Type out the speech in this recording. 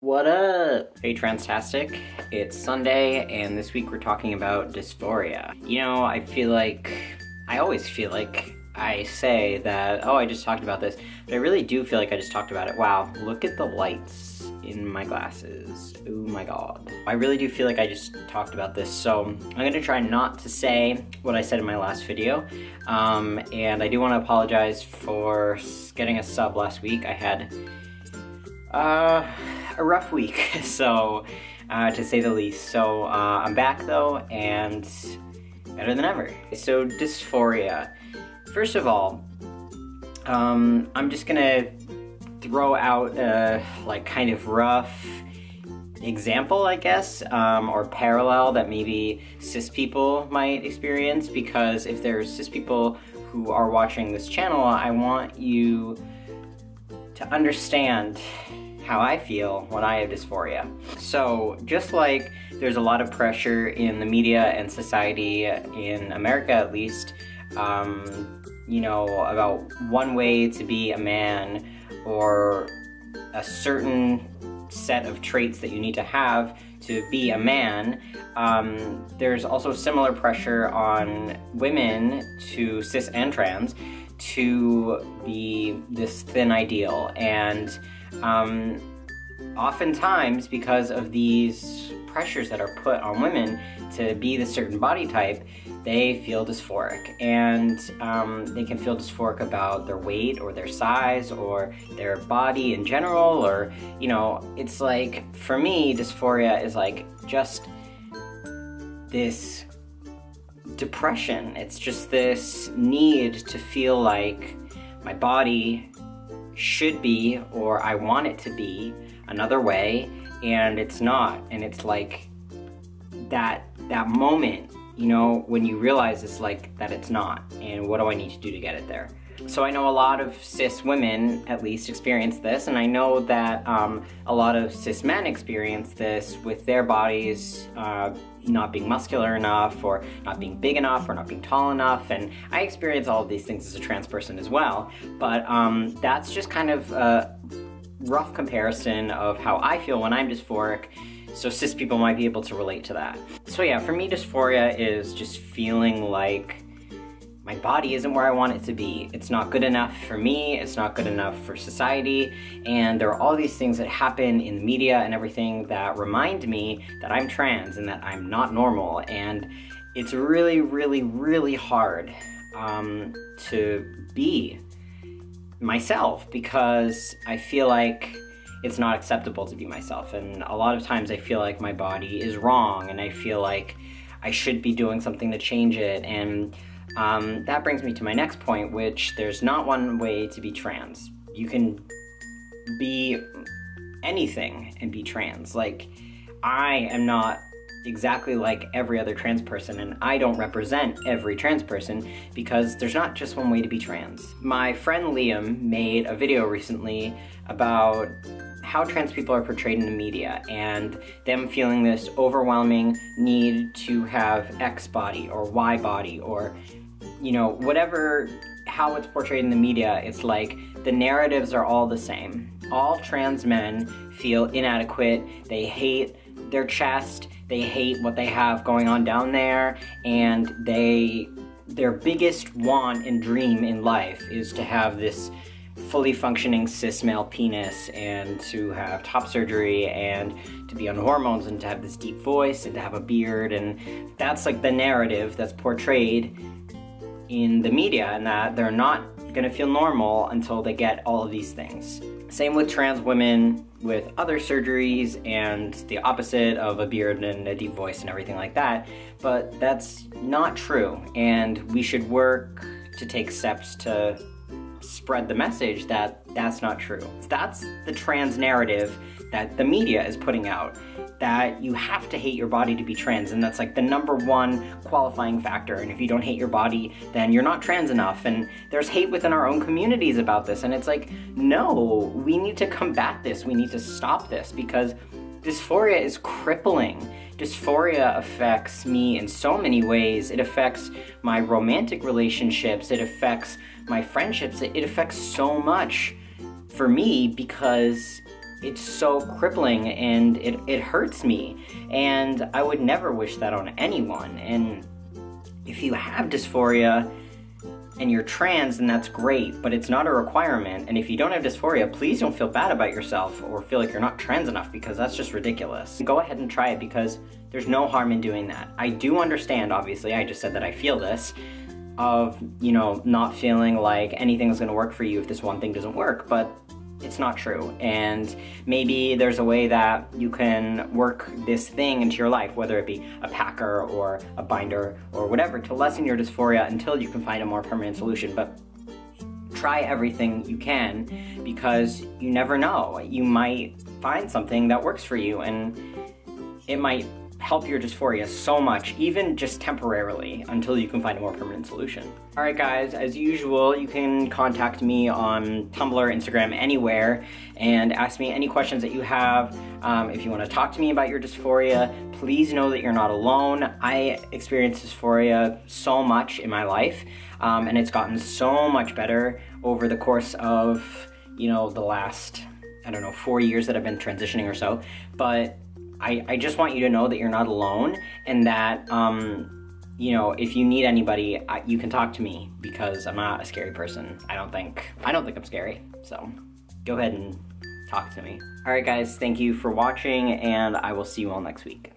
What up? Hey Transtastic, it's Sunday and this week we're talking about dysphoria. You know, I always feel like I say that, oh, I just talked about this, but I really do feel like I just talked about it. Wow, look at the lights in my glasses. Oh my god. I really do feel like I just talked about this, so I'm gonna try not to say what I said in my last video. And I do want to apologize for getting a sub last week. I had a rough week, so to say the least. So I'm back though, and better than ever. So dysphoria. First of all, I'm just gonna throw out a kind of rough example, I guess, or parallel that maybe cis people might experience, because if there's cis people who are watching this channel, I want you to understand how I feel when I have dysphoria. So just like there's a lot of pressure in the media and society, in America at least, you know, about one way to be a man or a certain set of traits that you need to have to be a man, there's also similar pressure on women, to cis and trans, to be this thin ideal. And oftentimes, because of these pressures that are put on women to be the certain body type, they feel dysphoric. And they can feel dysphoric about their weight or their size or their body in general, or, you know, it's like, for me, dysphoria is like just this depression. It's just this need to feel like my body should be, or I want it to be, another way, and it's not. And it's like that moment, you know, when you realize it's like that it's not, and what do I need to do to get it there? So I know a lot of cis women, at least, experience this, and I know that a lot of cis men experience this with their bodies not being muscular enough, or not being big enough, or not being tall enough, and I experience all of these things as a trans person as well, but that's just kind of a rough comparison of how I feel when I'm dysphoric, so cis people might be able to relate to that. So yeah, for me, dysphoria is just feeling like my body isn't where I want it to be. It's not good enough for me, it's not good enough for society, and there are all these things that happen in the media and everything that remind me that I'm trans and that I'm not normal, and it's really, really, really hard to be myself, because I feel like it's not acceptable to be myself, and a lot of times I feel like my body is wrong, and I feel like I should be doing something to change it. And that brings me to my next point, which there's not one way to be trans. You can be anything and be trans. Like, I am not exactly like every other trans person, and I don't represent every trans person, because there's not just one way to be trans. My friend Liam made a video recently about how trans people are portrayed in the media, and them feeling this overwhelming need to have X body or Y body, or, you know, whatever, how it's portrayed in the media. It's like the narratives are all the same. All trans men feel inadequate, they hate their chest, they hate what they have going on down there, and their biggest want and dream in life is to have this fully functioning cis male penis, and to have top surgery, and to be on hormones, and to have this deep voice, and to have a beard. And that's like the narrative that's portrayed in the media, and that they're not gonna feel normal until they get all of these things. Same with trans women with other surgeries, and the opposite of a beard and a deep voice and everything like that, but that's not true, and we should work to take steps to spread the message that that's not true. That's the trans narrative that the media is putting out, that you have to hate your body to be trans, and that's like the #1 qualifying factor, and if you don't hate your body, then you're not trans enough. And there's hate within our own communities about this, and it's like, no, we need to combat this, we need to stop this, because dysphoria is crippling. Dysphoria affects me in so many ways. It affects my romantic relationships, it affects my friendships, it affects so much for me, because it's so crippling and it hurts me. And I would never wish that on anyone. And if you have dysphoria and you're trans, then that's great, but it's not a requirement. And if you don't have dysphoria, please don't feel bad about yourself or feel like you're not trans enough, because that's just ridiculous. Go ahead and try it, because there's no harm in doing that. I do understand, obviously, I just said that I feel this, of, you know, not feeling like anything's gonna work for you if this one thing doesn't work, but it's not true. And maybe there's a way that you can work this thing into your life, whether it be a packer or a binder or whatever, to lessen your dysphoria until you can find a more permanent solution. But try everything you can, because you never know. You might find something that works for you, and it might help your dysphoria so much, even just temporarily, until you can find a more permanent solution. Alright guys, as usual, you can contact me on Tumblr, Instagram, anywhere, and ask me any questions that you have. If you want to talk to me about your dysphoria, please know that you're not alone. I experienced dysphoria so much in my life, and it's gotten so much better over the course of, you know, the last, I don't know, 4 years that I've been transitioning or so. But I just want you to know that you're not alone, and that, you know, if you need anybody, you can talk to me, because I'm not a scary person. I don't think I'm scary, so go ahead and talk to me. Alright guys, thank you for watching, and I will see you all next week.